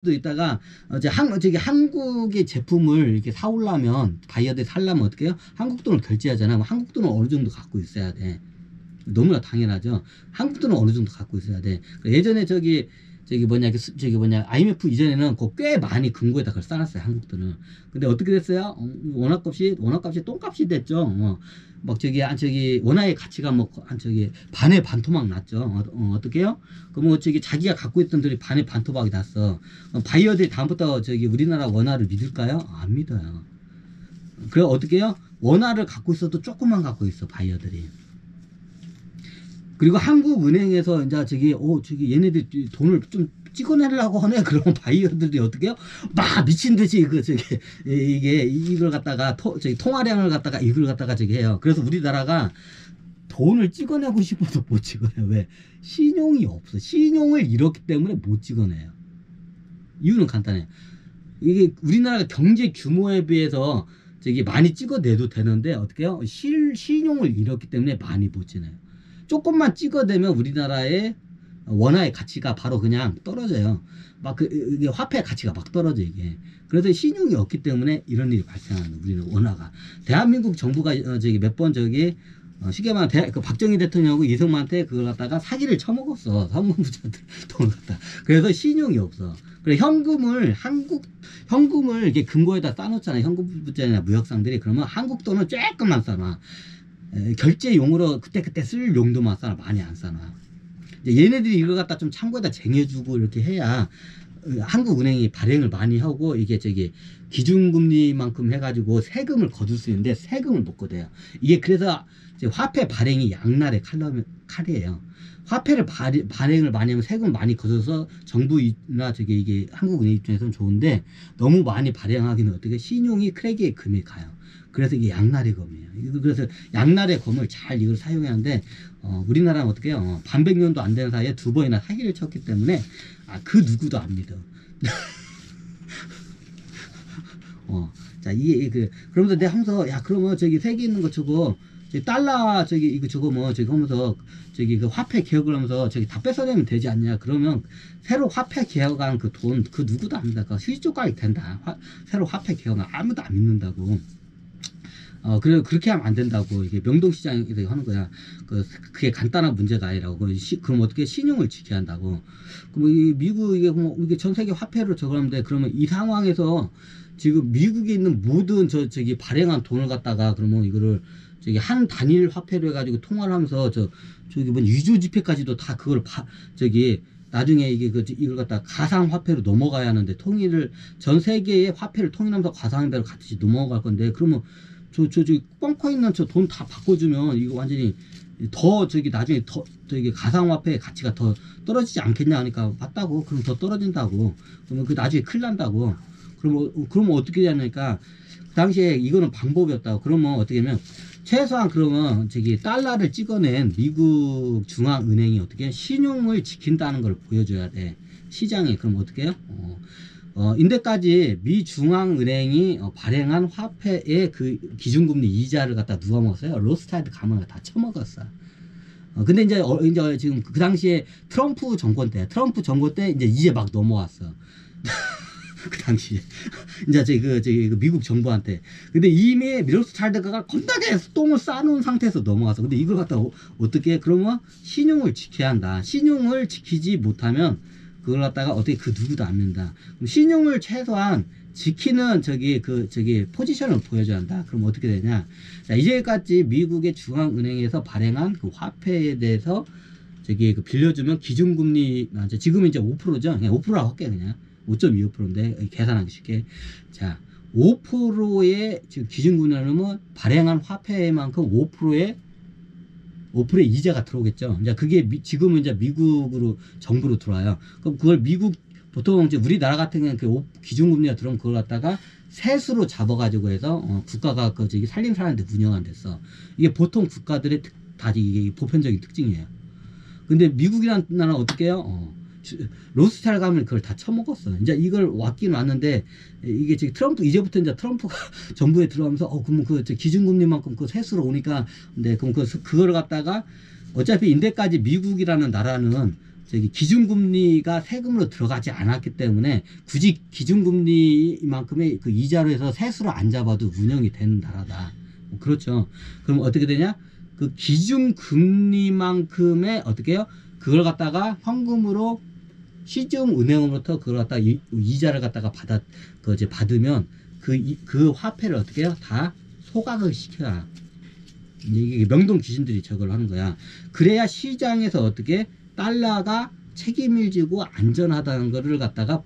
도 있다가 이제 저기 한국의 제품을 이렇게 사오려면 바이어들 살려면 어떻게 해요? 한국 돈을 결제하잖아. 그럼 한국 돈을 어느 정도 갖고 있어야 돼. 너무나 당연하죠. 한국 돈은 어느 정도 갖고 있어야 돼. 예전에 저기 뭐냐 IMF 이전에는 꽤 많이 금고에다 그걸 쌓았어요. 한국 돈을. 근데 어떻게 됐어요? 원화값이 똥값이 됐죠. 막 저기 원화의 가치가 뭐 한 저기 반의 반토막 났죠. 어떻게 해요? 그뭐 저기 자기가 갖고 있던 돈이 반의 반토막이 났어. 바이어들이 다음부터 저기 우리나라 원화를 믿을까요? 안 믿어요. 그래 어떻게 해요? 원화를 갖고 있어도 조금만 갖고 있어 바이어들이. 그리고 한국은행에서 이제 저기 얘네들 돈을 좀 찍어내려고 하네. 그러면 바이어들이 어떻게 해요? 막 미친 듯이 이걸 갖다가 저기 통화량을 갖다가 이걸 갖다가 저기 해요. 그래서 우리나라가 돈을 찍어내고 싶어도 못 찍어내요. 왜? 신용이 없어. 신용을 잃었기 때문에 못 찍어내요. 이유는 간단해요. 이게 우리나라가 경제 규모에 비해서 저기 많이 찍어내도 되는데 어떻게 해요? 신용을 잃었기 때문에 많이 못 찍어내요. 조금만 찍어대면 우리나라의 원화의 가치가 바로 그냥 떨어져요. 이게 화폐 가치가 막 떨어져, 이게. 그래서 신용이 없기 때문에 이런 일이 발생하는 거예요, 우리는 원화가. 대한민국 정부가 저기 몇 번 저기, 쉽게 말하면 박정희 대통령하고 이승만한테 그걸 갖다가 사기를 쳐먹었어. 사무부자들 돈을 갖다. 그래서 신용이 없어. 그래, 현금을 이렇게 금고에다 싸놓잖아요. 현금부자나 무역상들이. 그러면 한국 돈은 조금만 싸놔. 결제용으로 그때그때 쓸 용도만 싸놔. 많이 안 싸놔. 얘네들이 이걸 갖다 좀 창고에다 쟁여주고 이렇게 해야 한국은행이 발행을 많이 하고 이게 저기 기준금리만큼 해가지고 세금을 거둘 수 있는데 세금을 못 거둬요. 이게 그래서 화폐 발행이 양날의 칼이에요. 화폐를 발행을 많이 하면 세금 많이 거둬서 정부나 이게 한국은행 입장에서는 좋은데 너무 많이 발행하기는 어떻게 신용이 크랙의 금이 가요. 그래서 이게 양날의 검이에요. 그래서 양날의 검을 잘 이걸 사용해야 하는데 우리나라는 어떻게 해요? 반백년도 안 되는 사이에 2번이나 사기를 쳤기 때문에 그 누구도 안 믿어. 자, 그러면서 내가 하면서 야 그러면 저기 세계 있는 거 저거 달러 저거 뭐 저기 하면서 그 화폐 개혁을 하면서 저기 다 뺏어내면 되지 않냐? 그러면 새로 화폐 개혁한 그 돈 그 누구도 안 믿다. 수익 조각이 된다. 새로 화폐 개혁은 아무도 안 믿는다고. 그렇게 하면 안 된다고. 이게 명동시장에서 하는 거야. 그게 간단한 문제가 아니라고. 그럼 어떻게 신용을 지켜야 한다고. 그럼 미국, 이게 전 세계 화폐로 저거 하는데, 그러면 이 상황에서 지금 미국에 있는 모든 저기 발행한 돈을 갖다가, 그러면 이거를 저기 한 단일 화폐로 해가지고 통화를 하면서 저기 뭐 위조 지폐까지도 다 그걸 나중에 이걸 갖다 가상화폐로 넘어가야 하는데, 전 세계의 화폐를 통일하면서 가상화폐로 같이 넘어갈 건데, 그러면 저기 뻥커 있는 저 돈 다 바꿔주면 이거 완전히 더 나중에 더 가상화폐의 가치가 더 떨어지지 않겠냐 하니까 맞다고. 그럼 더 떨어진다고. 그러면 나중에 큰일 난다고. 그러면 어떻게 되냐니까 그 당시에 이거는 방법이었다고. 그러면 어떻게 하면 최소한 그러면 달러를 찍어낸 미국 중앙은행이 어떻게 신용을 지킨다는 걸 보여줘야 돼. 시장에. 그럼 어떻게 해요? 인데까지 미 중앙은행이 발행한 화폐의 그 기준금리 이자를 갖다 누가 먹었어요? 로스타일드 가문을 다 처먹었어. 근데 이제 지금 그 당시에 트럼프 정권 때 이제 막 넘어왔어. 그 당시에 이제 미국 정부한테. 근데 이미 로스타일드가 겁나게 똥을 싸놓은 상태에서 넘어갔어. 근데 이걸 갖다 어떻게 해? 그러면 신용을 지켜야 한다. 신용을 지키지 못하면 그걸 갖다가 어떻게 그 누구도 안 믿는다. 그럼 신용을 최소한 지키는 포지션을 보여줘야 한다. 그럼 어떻게 되냐? 자, 이제까지 미국의 중앙은행에서 발행한 그 화폐에 대해서 빌려주면 기준금리, 지금은 이제 5%죠? 그냥 5%라고 할게, 그냥. 5.25%인데, 계산하기 쉽게. 자, 5%의 지금 기준금리라면 발행한 화폐만큼 5%의 이자가 들어오겠죠. 이제 그게 지금은 이제 미국으로 정부로 들어와요. 그럼 그걸 보통 이제 우리나라 같은 경우는 그 기준금리가 들어오면 그걸 갖다가 세수로 잡아가지고 해서 국가가 살림 사는데 운영한 데서 이게 보통 국가들의 다 이게 보편적인 특징이에요. 근데 미국이라는 나라는 어떻게 해요? 로스타일 가면 그걸 다 처먹었어. 이제 이걸 왔긴 왔는데 이게 이제부터 이제 트럼프가 정부에 들어가면서 그러면 기준금리만큼 세수로 오니까 근데 그럼 그걸 갖다가 어차피 인데까지 미국이라는 나라는 저기 기준금리가 세금으로 들어가지 않았기 때문에 굳이 기준금리만큼의 그 이자로 해서 세수를 안 잡아도 운영이 되는 나라다. 그렇죠. 그럼 어떻게 되냐? 그 기준금리만큼의 어떻게 해요? 그걸 갖다가 현금으로 시중은행으로부터 그걸 갖다가 이자를 갖다가 받으면 그 화폐를 어떻게 해요? 다 소각을 시켜라. 이게 명동 귀신들이 저걸 하는 거야. 그래야 시장에서 어떻게 달러가 책임을 지고 안전하다는 거를 갖다가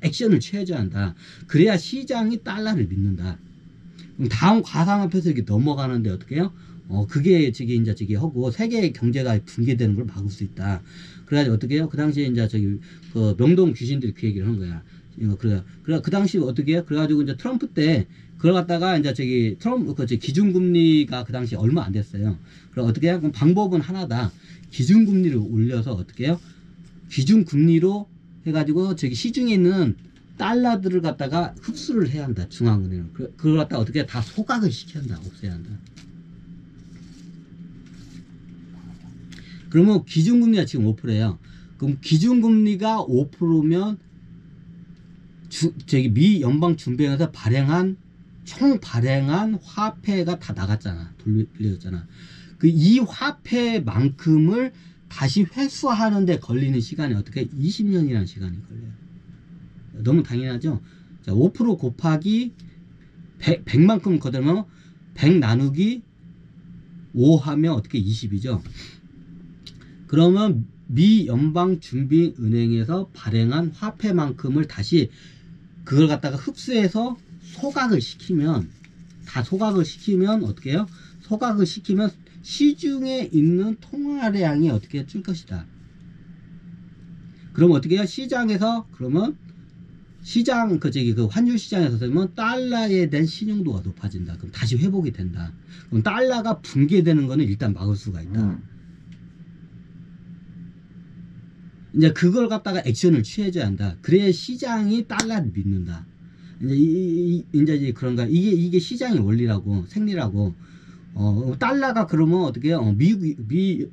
액션을 취해줘야 한다. 그래야 시장이 달러를 믿는다. 그럼 다음 가상화폐에서 이렇게 넘어가는데 어떻게 해요? 그게 이제 하고 세계 경제가 붕괴되는 걸 막을 수 있다. 그래가지고 어떻게 해요? 그 당시에 이제 그 명동 귀신들이 그 얘기를 하는 거야. 그래 그 당시 어떻게 해요? 그래가지고 이제 트럼프 때 그걸 갖다가 이제 기준금리가 그 당시 얼마 안 됐어요. 그럼 어떻게 해요? 그럼 방법은 하나다. 기준금리를 올려서 어떻게 해요? 기준금리로 해가지고 시중에 있는 달러들을 갖다가 흡수를 해야 한다. 중앙은행은. 그걸 갖다가 어떻게 다 소각을 시켜야 한다. 없애야 한다. 그러면 기준금리가 지금 5%예요. 그럼 기준금리가 5%면 미 연방준비원에서 총 발행한 화폐가 다 나갔잖아. 돌려졌잖아. 이 화폐만큼을 다시 회수하는데 걸리는 시간이 어떻게 20년이라는 시간이 걸려요. 너무 당연하죠. 자, 5% 곱하기 100만큼 거두면 100 나누기 5 하면 어떻게 20이죠. 그러면 미 연방준비은행에서 발행한 화폐만큼을 다시 그걸 갖다가 흡수해서 소각을 시키면 어떻게 해요? 소각을 시키면 시중에 있는 통화량이 어떻게 줄 것이다. 그럼 어떻게 해요? 시장에서 그러면 그 환율 시장에서 되면 달러에 대한 신용도가 높아진다. 그럼 다시 회복이 된다. 그럼 달러가 붕괴되는 거는 일단 막을 수가 있다. 이제 그걸 갖다가 액션을 취해줘야 한다. 그래야 시장이 달러를 믿는다. 이제 그런가. 이게 시장의 원리라고, 생리라고. 달러가 그러면 어떻게 해요?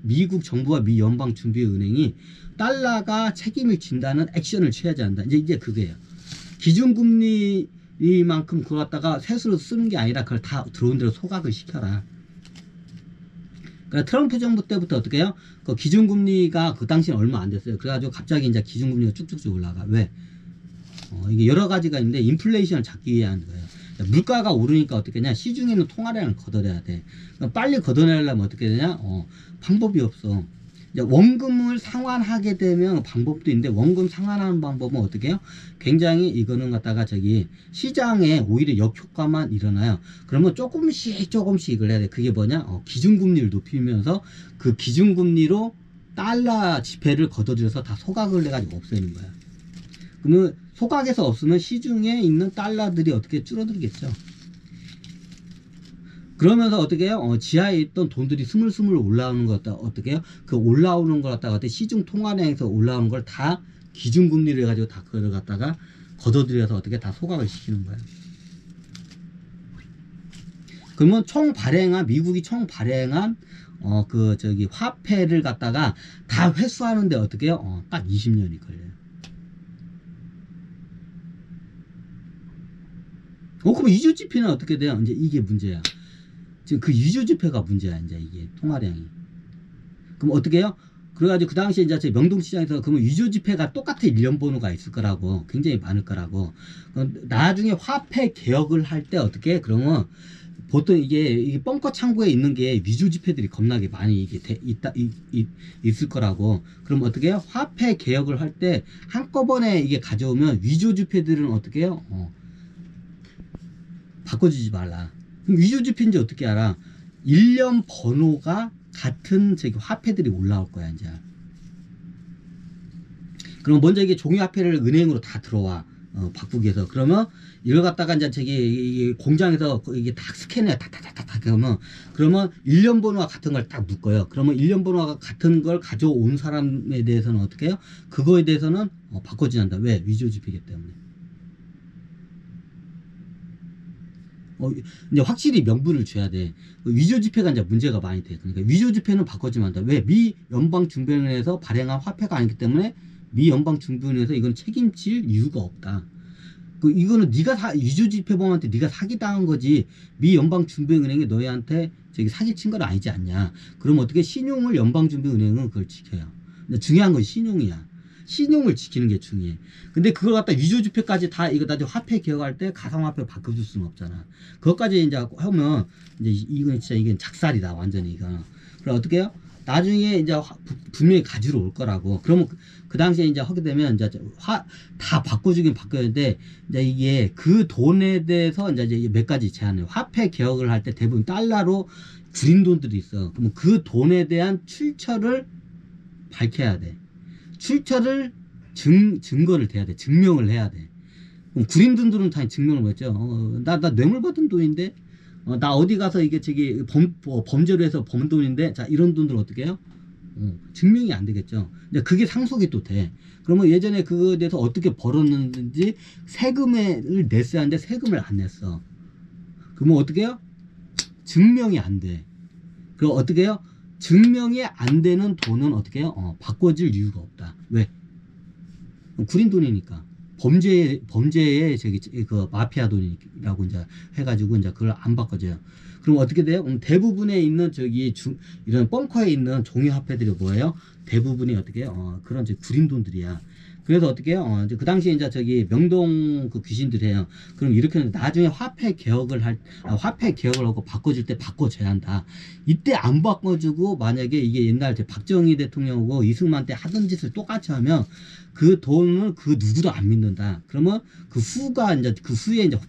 미국 정부와 미 연방준비은행이 달러가 책임을 진다는 액션을 취해야 한다. 이제 그거예요. 기준금리만큼 그거 갖다가 세수로 쓰는 게 아니라 그걸 다 들어온 대로 소각을 시켜라. 그러니까 트럼프 정부 때부터 어떻게 해요? 그 기준금리가 그 당시는 얼마 안 됐어요. 그래가지고 갑자기 이제 기준금리가 쭉쭉쭉 올라가. 왜? 이게 여러 가지가 있는데 인플레이션을 잡기 위한 거예요. 물가가 오르니까 어떻게 하냐? 시중에 있는 통화량을 걷어내야 돼. 그러니까 빨리 걷어내려면 어떻게 되냐? 방법이 없어. 이제 원금을 상환하게 되면 방법도 있는데 원금 상환하는 방법은 어떻게 해요? 굉장히 이거는 갖다가 시장에 오히려 역효과만 일어나요. 그러면 조금씩 이걸 해야 돼. 그게 뭐냐? 기준금리를 높이면서 그 기준금리로 달러 지폐를 걷어들여서 다 소각을 해가지고 없애는 거야. 그러면 소각에서 없으면 시중에 있는 달러들이 어떻게 줄어들겠죠. 그러면서 어떻게 해요? 지하에 있던 돈들이 스물스물 올라오는 것 같다. 어떻게 해요? 그 올라오는 걸 갖다가 시중 통화량에서 올라오는 걸 다 기준금리로 해가지고 다 그걸 갖다가 걷어들여서 어떻게 다 소각을 시키는 거야. 그러면 미국이 총 발행한 화폐를 갖다가 다 회수하는데 어떻게 해요? 딱 20년이 걸려요. 그럼 이주지폐는 어떻게 돼요? 이제 이게 문제야. 지금 그 이주지폐가 문제야, 이제 이게 통화량이. 그럼 어떻게 해요? 그래가지고 그 당시에 이제 명동시장에서 그러면 이주지폐가 똑같은 일련 번호가 있을 거라고, 굉장히 많을 거라고. 나중에 화폐 개혁을 할 때 어떻게 해? 그러면 보통 이게 벙커 창고에 있는 게 위조지폐들이 겁나게 많이 있을 거라고. 그럼 어떻게 해요? 화폐 개혁을 할 때 한꺼번에 이게 가져오면 위조지폐들은 어떻게 해요? 바꿔주지 말라. 그럼 위조지폐인지 어떻게 알아? 일련 번호가 같은 화폐들이 올라올 거야, 이제. 그럼 먼저 이게 종이화폐를 은행으로 다 들어와. 바꾸기 위해서. 그러면 이걸 갖다가 이제 이게 공장에서 이게 딱 스캔해. 탁탁탁탁 그러면 일련 번호와 같은 걸 딱 묶어요. 그러면 일련 번호가 같은 걸 가져온 사람에 대해서는 어떻게 해요? 그거에 대해서는 바꿔주지 않는다. 왜? 위조지폐이기 때문에. 이제 확실히 명분을 줘야 돼. 위조지폐가 이제 문제가 많이 돼. 그러니까 위조지폐는 바꿔주면 안 돼. 왜? 미 연방준비원회에서 발행한 화폐가 아니기 때문에 미 연방준비원회에서 이건 책임질 이유가 없다. 이거는 네가 위조지폐범한테 네가 사기당한 거지. 미 연방준비은행이 너희한테 저기 사기친 건 아니지 않냐. 그럼 어떻게 신용을 연방준비은행은 그걸 지켜요. 근데 중요한 건 신용이야. 신용을 지키는 게 중요해. 근데 그걸 갖다 위조지폐까지 다 이거 나중에 화폐 개혁할 때 가상화폐 바꿔줄 수는 없잖아. 그것까지 이제 하면 이제 이건 진짜 이게 작살이다 완전히 이거. 그럼 어떻게 해요? 나중에 이제 분명히 가지러 올 거라고. 그러면 그 당시에 이제 하게 되면 이제 다 바꿔주긴 바뀌었는데 이제 이게 그 돈에 대해서 이제 몇 가지 제한해요. 화폐 개혁을 할 때 대부분 달러로 구린 돈들이 있어. 그러면 그 돈에 대한 출처를 밝혀야 돼. 출처를 증거를 대야 돼. 증명을 해야 돼. 그럼 구린 돈들은 다 증명을 못했죠. 나 뇌물 받은 돈인데, 나 어디 가서 이게 저기 범죄로 해서 범 돈인데, 자, 이런 돈들 어떻게 해요? 증명이 안 되겠죠. 근데 그게 상속이 또 돼. 그러면 예전에 그거에 대해서 어떻게 벌었는지 세금을 냈어야 하는데 세금을 안 냈어. 그러면 어떻게 해요? 증명이 안 돼. 그럼 어떻게 해요? 증명이 안 되는 돈은 어떻게 해요? 바꿔줄 이유가 없다. 왜? 구린 돈이니까. 범죄의 저기 그 마피아 돈이라고 이제 해가지고 이제 그걸 안 바꿔줘요. 그럼 어떻게 돼요? 대부분에 있는 저기 이런 벙커에 있는 종이 화폐들이 뭐예요? 대부분이 어떻게 해요? 그런 이제 구린 돈들이야. 그래서 어떻게 해요? 그 당시에 이제 저기 명동 그 귀신들이 해요. 그럼 이렇게 나중에 화폐 개혁을 하고 바꿔줄 때 바꿔줘야 한다. 이때 안 바꿔주고 만약에 이게 옛날 박정희 대통령하고 이승만 때 하던 짓을 똑같이 하면 그 돈을 그 누구도 안 믿는다. 그러면 그 후에 이제